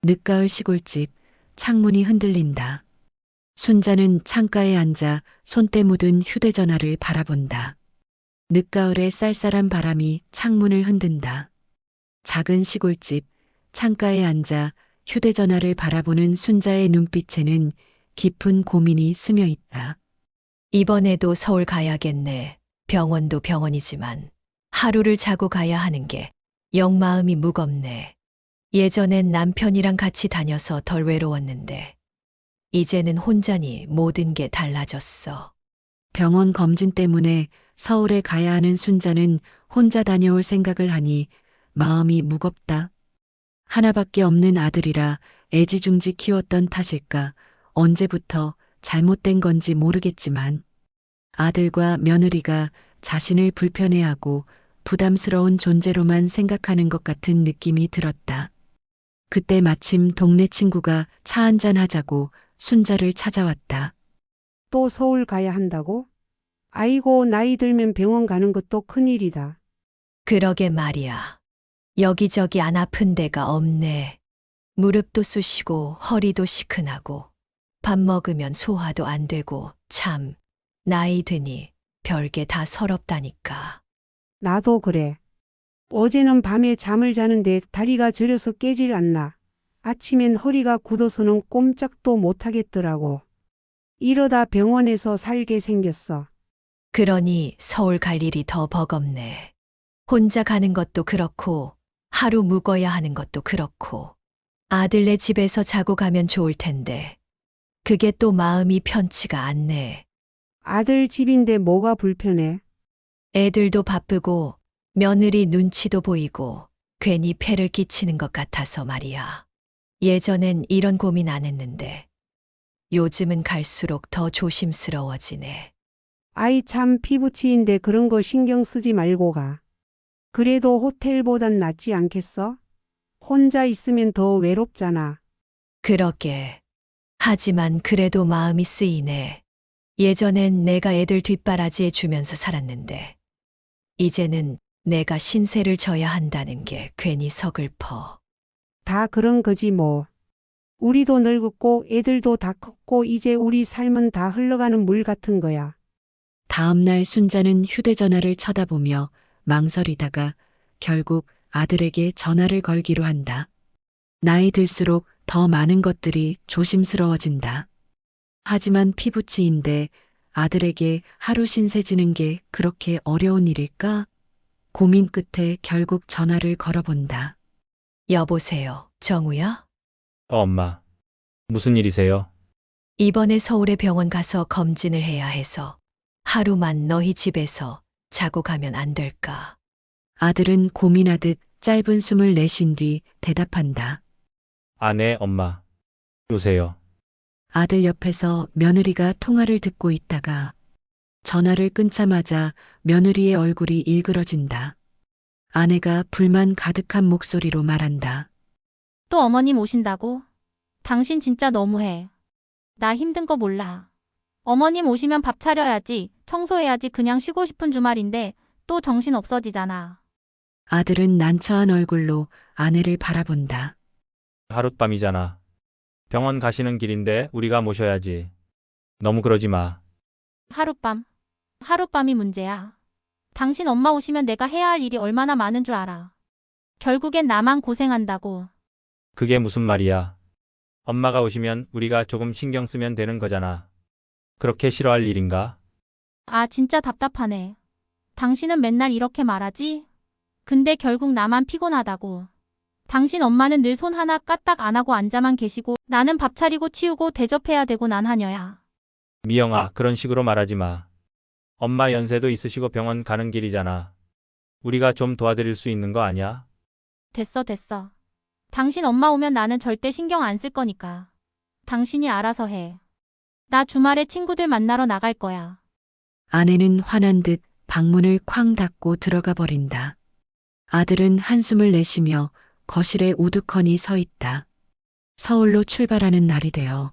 늦가을 시골집, 창문이 흔들린다. 순자는 창가에 앉아 손때 묻은 휴대전화를 바라본다. 늦가을의 쌀쌀한 바람이 창문을 흔든다. 작은 시골집, 창가에 앉아 휴대전화를 바라보는 순자의 눈빛에는 깊은 고민이 스며 있다. 이번에도 서울 가야겠네. 병원도 병원이지만 하루를 자고 가야 하는 게 영 마음이 무겁네. 예전엔 남편이랑 같이 다녀서 덜 외로웠는데 이제는 혼자니 모든 게 달라졌어. 병원 검진 때문에 서울에 가야 하는 순자는 혼자 다녀올 생각을 하니 마음이 무겁다. 하나밖에 없는 아들이라 애지중지 키웠던 탓일까, 언제부터 잘못된 건지 모르겠지만 아들과 며느리가 자신을 불편해하고 부담스러운 존재로만 생각하는 것 같은 느낌이 들었다. 그때 마침 동네 친구가 차 한잔 하자고 순자를 찾아왔다. 또 서울 가야 한다고? 아이고, 나이 들면 병원 가는 것도 큰일이다. 그러게 말이야. 여기저기 안 아픈 데가 없네. 무릎도 쑤시고 허리도 시큰하고 밥 먹으면 소화도 안 되고 참 나이 드니 별게 다 서럽다니까. 나도 그래. 어제는 밤에 잠을 자는데 다리가 저려서 깨질 않나. 아침엔 허리가 굳어서는 꼼짝도 못하겠더라고. 이러다 병원에서 살게 생겼어. 그러니 서울 갈 일이 더 버겁네. 혼자 가는 것도 그렇고 하루 묵어야 하는 것도 그렇고 아들네 집에서 자고 가면 좋을 텐데 그게 또 마음이 편치가 않네. 아들 집인데 뭐가 불편해? 애들도 바쁘고 며느리 눈치도 보이고 괜히 폐를 끼치는 것 같아서 말이야. 예전엔 이런 고민 안 했는데 요즘은 갈수록 더 조심스러워지네. 아이 참 피부치인데 그런 거 신경 쓰지 말고 가. 그래도 호텔보단 낫지 않겠어? 혼자 있으면 더 외롭잖아. 그러게. 하지만 그래도 마음이 쓰이네. 예전엔 내가 애들 뒷바라지해 주면서 살았는데 이제는 내가 신세를 져야 한다는 게 괜히 서글퍼. 다 그런 거지 뭐. 우리도 늙었고 애들도 다 컸고 이제 우리 삶은 다 흘러가는 물 같은 거야. 다음 날 순자는 휴대전화를 쳐다보며 망설이다가 결국 아들에게 전화를 걸기로 한다. 나이 들수록 더 많은 것들이 조심스러워진다. 하지만 피부치인데 아들에게 하루 신세 지는 게 그렇게 어려운 일일까? 고민 끝에 결국 전화를 걸어본다. 여보세요, 정우야? 엄마. 무슨 일이세요? 이번에 서울에 병원 가서 검진을 해야 해서 하루만 너희 집에서 자고 가면 안 될까? 아들은 고민하듯 짧은 숨을 내쉰 뒤 대답한다. 네, 엄마. 요세요. 아들 옆에서 며느리가 통화를 듣고 있다가 전화를 끊자마자 며느리의 얼굴이 일그러진다. 아내가 불만 가득한 목소리로 말한다. 또 어머님 오신다고? 당신 진짜 너무해. 나 힘든 거 몰라. 어머님 오시면 밥 차려야지, 청소해야지 그냥 쉬고 싶은 주말인데 또 정신 없어지잖아. 아들은 난처한 얼굴로 아내를 바라본다. 하룻밤이잖아. 병원 가시는 길인데 우리가 모셔야지. 너무 그러지 마. 하룻밤. 하룻밤이 문제야. 당신 엄마 오시면 내가 해야 할 일이 얼마나 많은 줄 알아. 결국엔 나만 고생한다고. 그게 무슨 말이야. 엄마가 오시면 우리가 조금 신경 쓰면 되는 거잖아. 그렇게 싫어할 일인가? 아, 진짜 답답하네. 당신은 맨날 이렇게 말하지? 근데 결국 나만 피곤하다고. 당신 엄마는 늘 손 하나 까딱 안 하고 앉아만 계시고 나는 밥 차리고 치우고 대접해야 되고 난 하녀야. 미영아, 그런 식으로 말하지 마. 엄마 연세도 있으시고 병원 가는 길이잖아. 우리가 좀 도와드릴 수 있는 거 아니야? 됐어, 됐어. 당신 엄마 오면 나는 절대 신경 안 쓸 거니까. 당신이 알아서 해. 나 주말에 친구들 만나러 나갈 거야. 아내는 화난 듯 방문을 쾅 닫고 들어가 버린다. 아들은 한숨을 내쉬며 거실에 우두커니 서 있다. 서울로 출발하는 날이 되어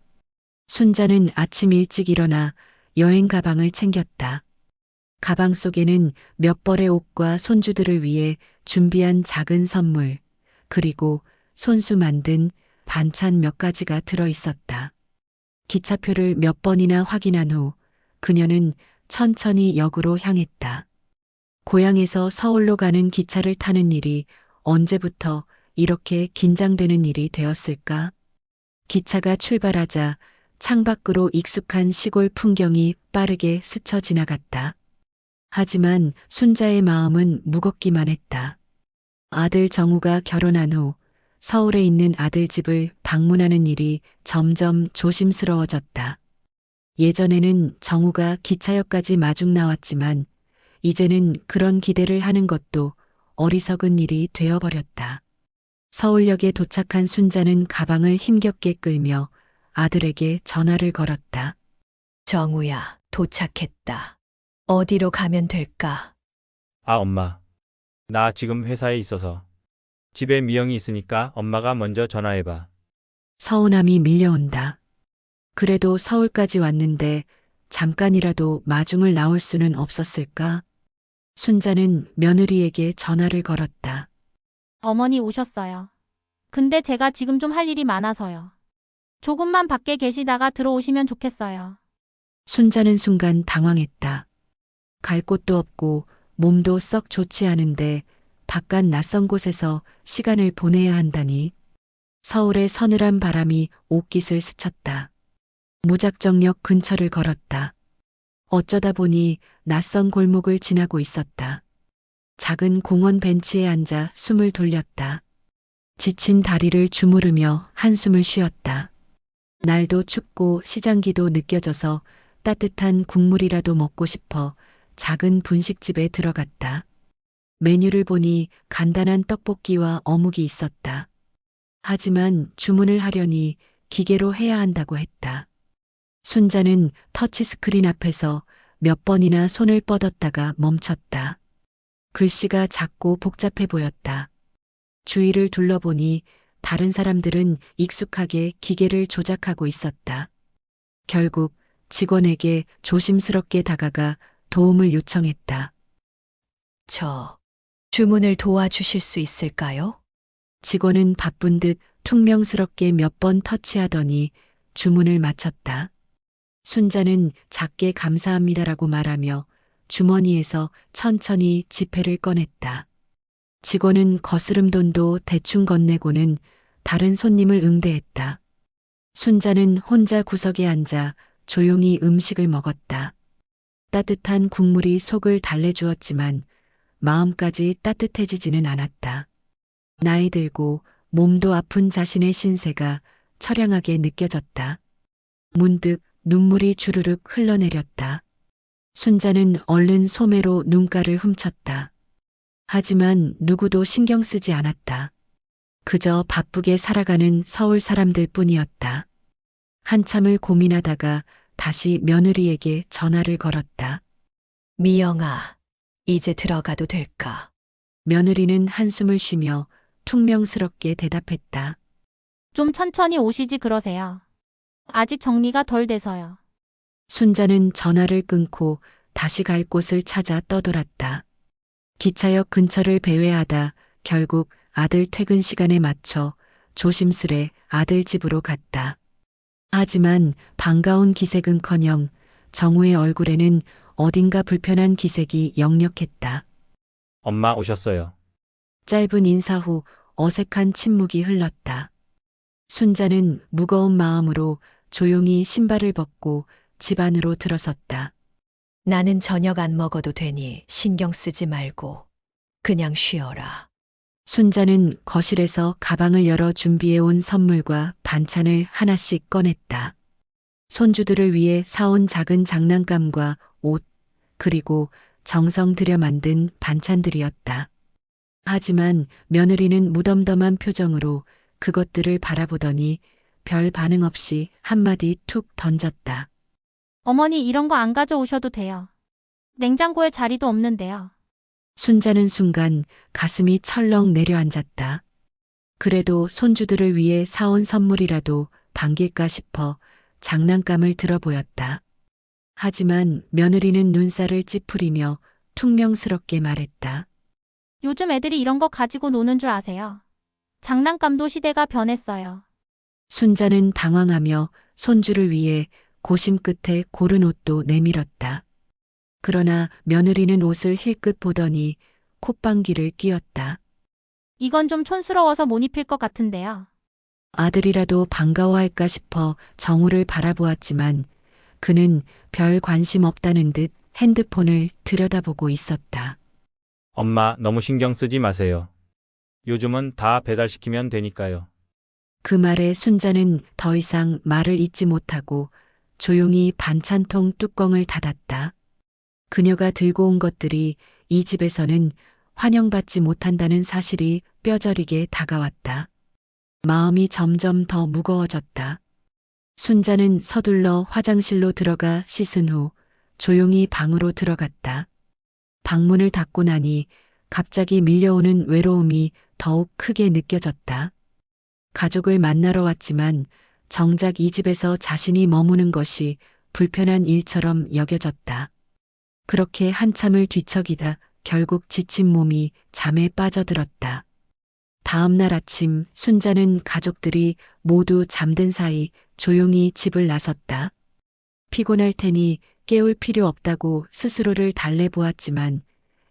순자는 아침 일찍 일어나 여행 가방을 챙겼다. 가방 속에는 몇 벌의 옷과 손주들을 위해 준비한 작은 선물, 그리고 손수 만든 반찬 몇 가지가 들어 있었다. 기차표를 몇 번이나 확인한 후 그녀는 천천히 역으로 향했다. 고향에서 서울로 가는 기차를 타는 일이 언제부터 이렇게 긴장되는 일이 되었을까? 기차가 출발하자 창밖으로 익숙한 시골 풍경이 빠르게 스쳐 지나갔다. 하지만 순자의 마음은 무겁기만 했다. 아들 정우가 결혼한 후 서울에 있는 아들 집을 방문하는 일이 점점 조심스러워졌다. 예전에는 정우가 기차역까지 마중 나왔지만 이제는 그런 기대를 하는 것도 어리석은 일이 되어버렸다. 서울역에 도착한 순자는 가방을 힘겹게 끌며 아들에게 전화를 걸었다. 정우야, 도착했다. 어디로 가면 될까? 아, 엄마. 나 지금 회사에 있어서. 집에 미영이 있으니까 엄마가 먼저 전화해봐. 서운함이 밀려온다. 그래도 서울까지 왔는데 잠깐이라도 마중을 나올 수는 없었을까? 순자는 며느리에게 전화를 걸었다. 어머니 오셨어요. 근데 제가 지금 좀 할 일이 많아서요. 조금만 밖에 계시다가 들어오시면 좋겠어요. 순자는 순간 당황했다. 갈 곳도 없고 몸도 썩 좋지 않은데 바깥 낯선 곳에서 시간을 보내야 한다니. 서울의 서늘한 바람이 옷깃을 스쳤다. 무작정역 근처를 걸었다. 어쩌다 보니 낯선 골목을 지나고 있었다. 작은 공원 벤치에 앉아 숨을 돌렸다. 지친 다리를 주무르며 한숨을 쉬었다. 날도 춥고 시장기도 느껴져서 따뜻한 국물이라도 먹고 싶어 작은 분식집에 들어갔다. 메뉴를 보니 간단한 떡볶이와 어묵이 있었다. 하지만 주문을 하려니 기계로 해야 한다고 했다. 순자는 터치스크린 앞에서 몇 번이나 손을 뻗었다가 멈췄다. 글씨가 작고 복잡해 보였다. 주위를 둘러보니 다른 사람들은 익숙하게 기계를 조작하고 있었다. 결국 직원에게 조심스럽게 다가가 도움을 요청했다. 저 주문을 도와주실 수 있을까요? 직원은 바쁜 듯 퉁명스럽게 몇 번 터치하더니 주문을 마쳤다. 순자는 작게 감사합니다라고 말하며 주머니에서 천천히 지폐를 꺼냈다. 직원은 거스름 돈도 대충 건네고는 다른 손님을 응대했다. 순자는 혼자 구석에 앉아 조용히 음식을 먹었다. 따뜻한 국물이 속을 달래주었지만 마음까지 따뜻해지지는 않았다. 나이 들고 몸도 아픈 자신의 신세가 처량하게 느껴졌다. 문득 눈물이 주르륵 흘러내렸다. 순자는 얼른 소매로 눈가를 훔쳤다. 하지만 누구도 신경 쓰지 않았다. 그저 바쁘게 살아가는 서울 사람들 뿐이었다. 한참을 고민하다가 다시 며느리에게 전화를 걸었다. 미영아, 이제 들어가도 될까? 며느리는 한숨을 쉬며 퉁명스럽게 대답했다. 좀 천천히 오시지 그러세요. 아직 정리가 덜 돼서요. 순자는 전화를 끊고 다시 갈 곳을 찾아 떠돌았다. 기차역 근처를 배회하다 결국 아들 퇴근 시간에 맞춰 조심스레 아들 집으로 갔다. 하지만 반가운 기색은커녕 정우의 얼굴에는 어딘가 불편한 기색이 역력했다. 엄마 오셨어요. 짧은 인사 후 어색한 침묵이 흘렀다. 순자는 무거운 마음으로 조용히 신발을 벗고 집 안으로 들어섰다. 나는 저녁 안 먹어도 되니 신경 쓰지 말고 그냥 쉬어라. 순자는 거실에서 가방을 열어 준비해온 선물과 반찬을 하나씩 꺼냈다. 손주들을 위해 사온 작은 장난감과 옷, 그리고 정성 들여 만든 반찬들이었다. 하지만 며느리는 무덤덤한 표정으로 그것들을 바라보더니 별 반응 없이 한마디 툭 던졌다. 어머니 이런 거 안 가져오셔도 돼요. 냉장고에 자리도 없는데요. 순자는 순간 가슴이 철렁 내려앉았다. 그래도 손주들을 위해 사온 선물이라도 반길까 싶어 장난감을 들어보였다. 하지만 며느리는 눈살을 찌푸리며 퉁명스럽게 말했다. 요즘 애들이 이런 거 가지고 노는 줄 아세요? 장난감도 시대가 변했어요. 순자는 당황하며 손주를 위해 고심 끝에 고른 옷도 내밀었다. 그러나 며느리는 옷을 힐끗 보더니 콧방귀를 뀌었다. 이건 좀 촌스러워서 못 입힐 것 같은데요. 아들이라도 반가워할까 싶어 정우를 바라보았지만 그는 별 관심 없다는 듯 핸드폰을 들여다보고 있었다. 엄마, 너무 신경 쓰지 마세요. 요즘은 다 배달시키면 되니까요. 그 말에 순자는 더 이상 말을 잇지 못하고 조용히 반찬통 뚜껑을 닫았다. 그녀가 들고 온 것들이 이 집에서는 환영받지 못한다는 사실이 뼈저리게 다가왔다. 마음이 점점 더 무거워졌다. 순자는 서둘러 화장실로 들어가 씻은 후 조용히 방으로 들어갔다. 방문을 닫고 나니 갑자기 밀려오는 외로움이 더욱 크게 느껴졌다. 가족을 만나러 왔지만 정작 이 집에서 자신이 머무는 것이 불편한 일처럼 여겨졌다. 그렇게 한참을 뒤척이다 결국 지친 몸이 잠에 빠져들었다. 다음 날 아침 순자는 가족들이 모두 잠든 사이 조용히 집을 나섰다. 피곤할 테니 깨울 필요 없다고 스스로를 달래보았지만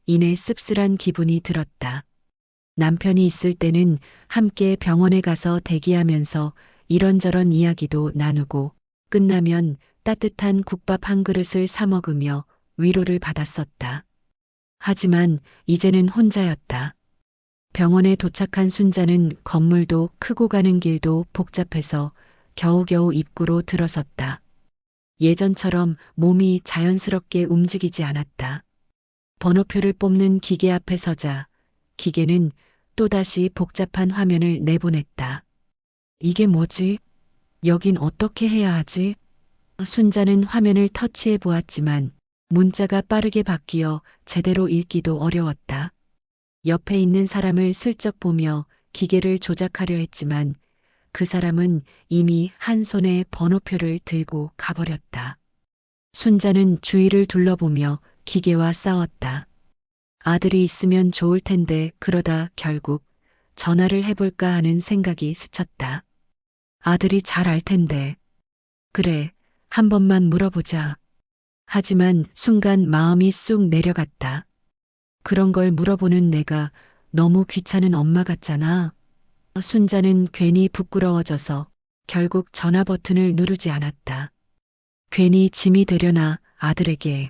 이내 씁쓸한 기분이 들었다. 남편이 있을 때는 함께 병원에 가서 대기하면서 이런저런 이야기도 나누고 끝나면 따뜻한 국밥 한 그릇을 사 먹으며 위로를 받았었다. 하지만 이제는 혼자였다. 병원에 도착한 순자는 건물도 크고 가는 길도 복잡해서 겨우겨우 입구로 들어섰다. 예전처럼 몸이 자연스럽게 움직이지 않았다. 번호표를 뽑는 기계 앞에 서자 기계는 또다시 복잡한 화면을 내보냈다. 이게 뭐지? 여긴 어떻게 해야 하지? 순자는 화면을 터치해 보았지만 문자가 빠르게 바뀌어 제대로 읽기도 어려웠다. 옆에 있는 사람을 슬쩍 보며 기계를 조작하려 했지만 그 사람은 이미 한 손에 번호표를 들고 가버렸다. 순자는 주위를 둘러보며 기계와 싸웠다. 아들이 있으면 좋을 텐데 그러다 결국 전화를 해볼까 하는 생각이 스쳤다. 아들이 잘 알 텐데. 그래, 한 번만 물어보자. 하지만 순간 마음이 쑥 내려갔다. 그런 걸 물어보는 내가 너무 귀찮은 엄마 같잖아. 순자는 괜히 부끄러워져서 결국 전화 버튼을 누르지 않았다. 괜히 짐이 되려나 아들에게.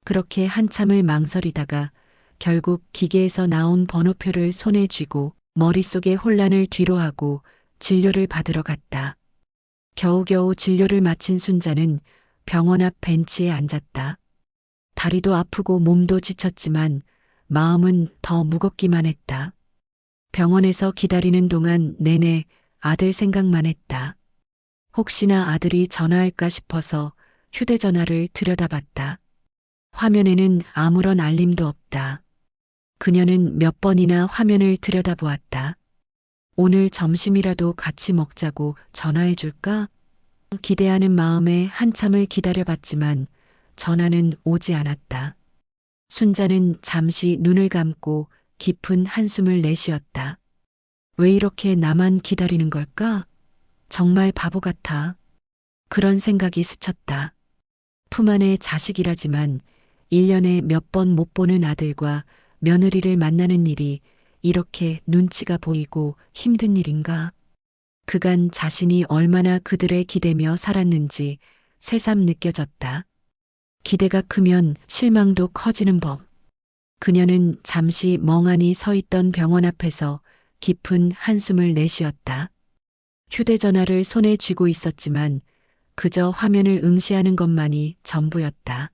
그렇게 한참을 망설이다가 결국 기계에서 나온 번호표를 손에 쥐고 머릿속의 혼란을 뒤로하고 진료를 받으러 갔다. 겨우겨우 진료를 마친 순자는 병원 앞 벤치에 앉았다. 다리도 아프고 몸도 지쳤지만 마음은 더 무겁기만 했다. 병원에서 기다리는 동안 내내 아들 생각만 했다. 혹시나 아들이 전화할까 싶어서 휴대전화를 들여다봤다. 화면에는 아무런 알림도 없다. 그녀는 몇 번이나 화면을 들여다보았다. 오늘 점심이라도 같이 먹자고 전화해줄까? 기대하는 마음에 한참을 기다려봤지만 전화는 오지 않았다. 순자는 잠시 눈을 감고 깊은 한숨을 내쉬었다. 왜 이렇게 나만 기다리는 걸까? 정말 바보 같아. 그런 생각이 스쳤다. 품 안의 자식이라지만 1년에 몇 번 못 보는 아들과 며느리를 만나는 일이 이렇게 눈치가 보이고 힘든 일인가? 그간 자신이 얼마나 그들의 기대며 살았는지 새삼 느껴졌다. 기대가 크면 실망도 커지는 법. 그녀는 잠시 멍하니 서 있던 병원 앞에서 깊은 한숨을 내쉬었다. 휴대전화를 손에 쥐고 있었지만 그저 화면을 응시하는 것만이 전부였다.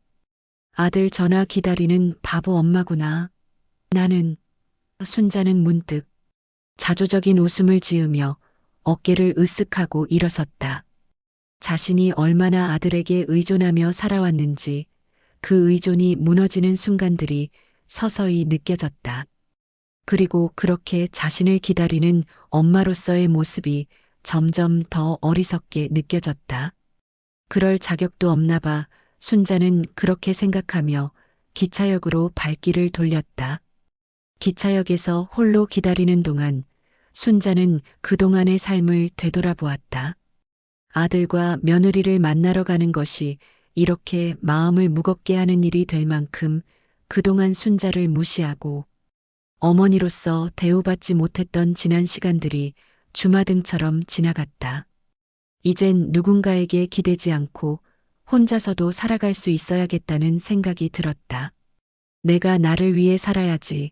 아들 전화 기다리는 바보 엄마구나. 나는. 순자는 문득 자조적인 웃음을 지으며 어깨를 으쓱하고 일어섰다. 자신이 얼마나 아들에게 의존하며 살아왔는지 그 의존이 무너지는 순간들이 서서히 느껴졌다. 그리고 그렇게 자신을 기다리는 엄마로서의 모습이 점점 더 어리석게 느껴졌다. 그럴 자격도 없나 봐. 순자는 그렇게 생각하며 기차역으로 발길을 돌렸다. 기차역에서 홀로 기다리는 동안 순자는 그동안의 삶을 되돌아보았다. 아들과 며느리를 만나러 가는 것이 이렇게 마음을 무겁게 하는 일이 될 만큼 그동안 순자를 무시하고 어머니로서 대우받지 못했던 지난 시간들이 주마등처럼 지나갔다. 이젠 누군가에게 기대지 않고 혼자서도 살아갈 수 있어야겠다는 생각이 들었다. 내가 나를 위해 살아야지.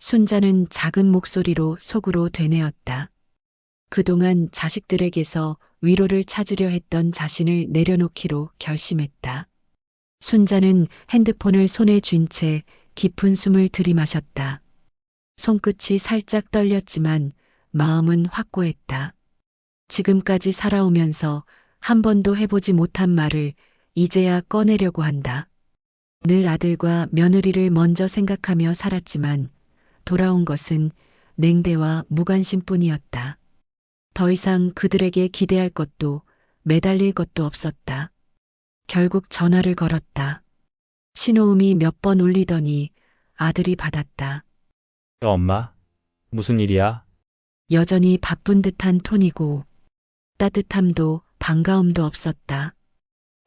순자는 작은 목소리로 속으로 되뇌었다. 그동안 자식들에게서 위로를 찾으려 했던 자신을 내려놓기로 결심했다. 순자는 핸드폰을 손에 쥔 채 깊은 숨을 들이마셨다. 손끝이 살짝 떨렸지만 마음은 확고했다. 지금까지 살아오면서 한 번도 해보지 못한 말을 이제야 꺼내려고 한다. 늘 아들과 며느리를 먼저 생각하며 살았지만 돌아온 것은 냉대와 무관심뿐이었다. 더 이상 그들에게 기대할 것도 매달릴 것도 없었다. 결국 전화를 걸었다. 신호음이 몇 번 울리더니 아들이 받았다. 엄마, 무슨 일이야? 여전히 바쁜 듯한 톤이고 따뜻함도 반가움도 없었다.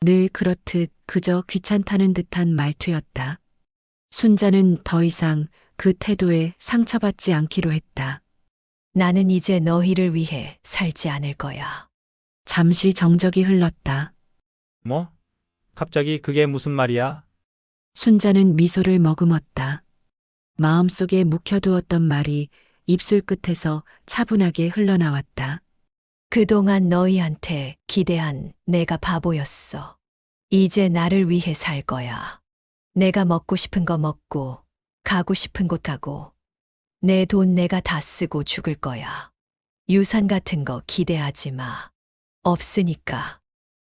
늘 그렇듯 그저 귀찮다는 듯한 말투였다. 순자는 더 이상 그 태도에 상처받지 않기로 했다. 나는 이제 너희를 위해 살지 않을 거야. 잠시 정적이 흘렀다. 뭐? 갑자기 그게 무슨 말이야? 순자는 미소를 머금었다. 마음속에 묵혀두었던 말이 입술 끝에서 차분하게 흘러나왔다. 그동안 너희한테 기대한 내가 바보였어. 이제 나를 위해 살 거야. 내가 먹고 싶은 거 먹고, 가고 싶은 곳 가고, 내 돈 내가 다 쓰고 죽을 거야. 유산 같은 거 기대하지 마. 없으니까.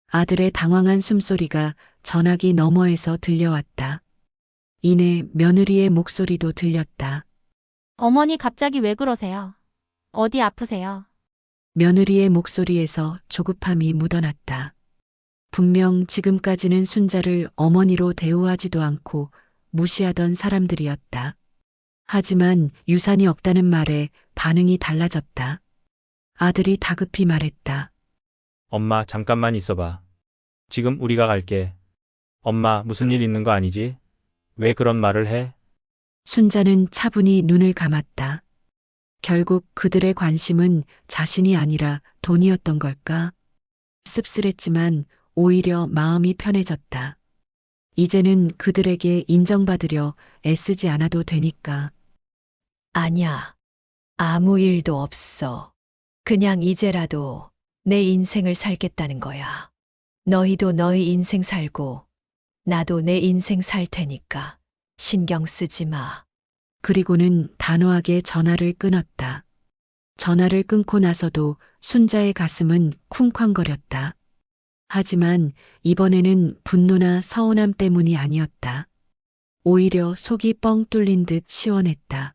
아들의 당황한 숨소리가 전화기 너머에서 들려왔다. 이내 며느리의 목소리도 들렸다. 어머니 갑자기 왜 그러세요? 어디 아프세요? 며느리의 목소리에서 조급함이 묻어났다. 분명 지금까지는 순자를 어머니로 대우하지도 않고 무시하던 사람들이었다. 하지만 유산이 없다는 말에 반응이 달라졌다. 아들이 다급히 말했다. 엄마, 잠깐만 있어봐. 지금 우리가 갈게. 엄마, 무슨 일 있는 거 아니지? 왜 그런 말을 해? 순자는 차분히 눈을 감았다. 결국 그들의 관심은 자신이 아니라 돈이었던 걸까? 씁쓸했지만 오히려 마음이 편해졌다. 이제는 그들에게 인정받으려 애쓰지 않아도 되니까. 아냐. 아무 일도 없어. 그냥 이제라도 내 인생을 살겠다는 거야. 너희도 너희 인생 살고, 나도 내 인생 살 테니까 신경 쓰지 마. 그리고는 단호하게 전화를 끊었다. 전화를 끊고 나서도 순자의 가슴은 쿵쾅거렸다. 하지만 이번에는 분노나 서운함 때문이 아니었다. 오히려 속이 뻥 뚫린 듯 시원했다.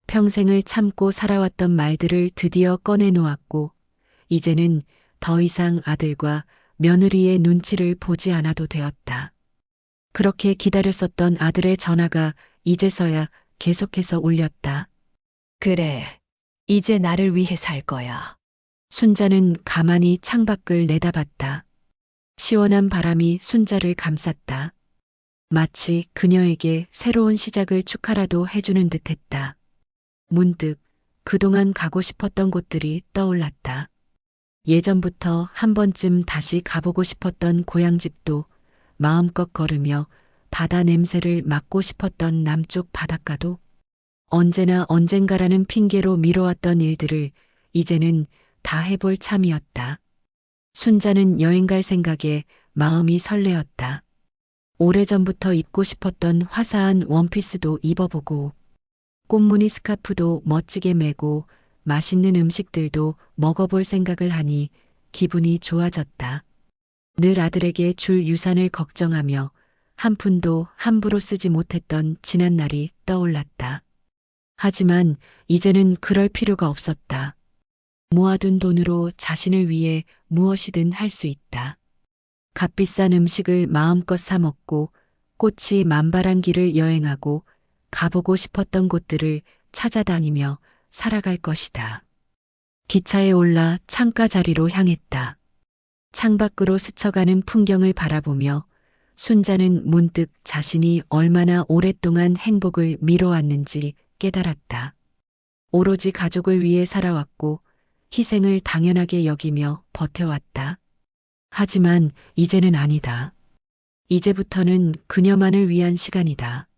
평생을 참고 살아왔던 말들을 드디어 꺼내놓았고, 이제는 더 이상 아들과 며느리의 눈치를 보지 않아도 되었다. 그렇게 기다렸었던 아들의 전화가 이제서야 계속해서 울렸다. 그래. 이제 나를 위해 살 거야. 순자는 가만히 창밖을 내다봤다. 시원한 바람이 순자를 감쌌다. 마치 그녀에게 새로운 시작을 축하라도 해주는 듯했다. 문득 그동안 가고 싶었던 곳들이 떠올랐다. 예전부터 한 번쯤 다시 가보고 싶었던 고향집도, 마음껏 걸으며 바다 냄새를 맡고 싶었던 남쪽 바닷가도, 언제나 언젠가라는 핑계로 미뤄왔던 일들을 이제는 다 해볼 참이었다. 순자는 여행 갈 생각에 마음이 설레었다. 오래전부터 입고 싶었던 화사한 원피스도 입어보고, 꽃무늬 스카프도 멋지게 메고, 맛있는 음식들도 먹어볼 생각을 하니 기분이 좋아졌다. 늘 아들에게 줄 유산을 걱정하며 한 푼도 함부로 쓰지 못했던 지난 날이 떠올랐다. 하지만 이제는 그럴 필요가 없었다. 모아둔 돈으로 자신을 위해 무엇이든 할 수 있다. 값비싼 음식을 마음껏 사 먹고 꽃이 만발한 길을 여행하고 가보고 싶었던 곳들을 찾아다니며 살아갈 것이다. 기차에 올라 창가 자리로 향했다. 창밖으로 스쳐가는 풍경을 바라보며 순자는 문득 자신이 얼마나 오랫동안 행복을 미뤄왔는지 깨달았다. 오로지 가족을 위해 살아왔고 희생을 당연하게 여기며 버텨왔다. 하지만 이제는 아니다. 이제부터는 그녀만을 위한 시간이다.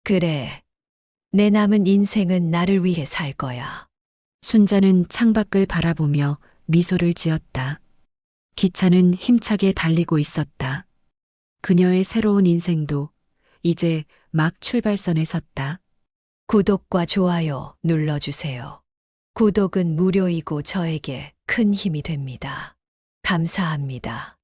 그래. 내 남은 인생은 나를 위해 살 거야. 순자는 창밖을 바라보며 미소를 지었다. 기차는 힘차게 달리고 있었다. 그녀의 새로운 인생도 이제 막 출발선에 섰다. 구독과 좋아요 눌러주세요. 구독은 무료이고 저에게 큰 힘이 됩니다. 감사합니다.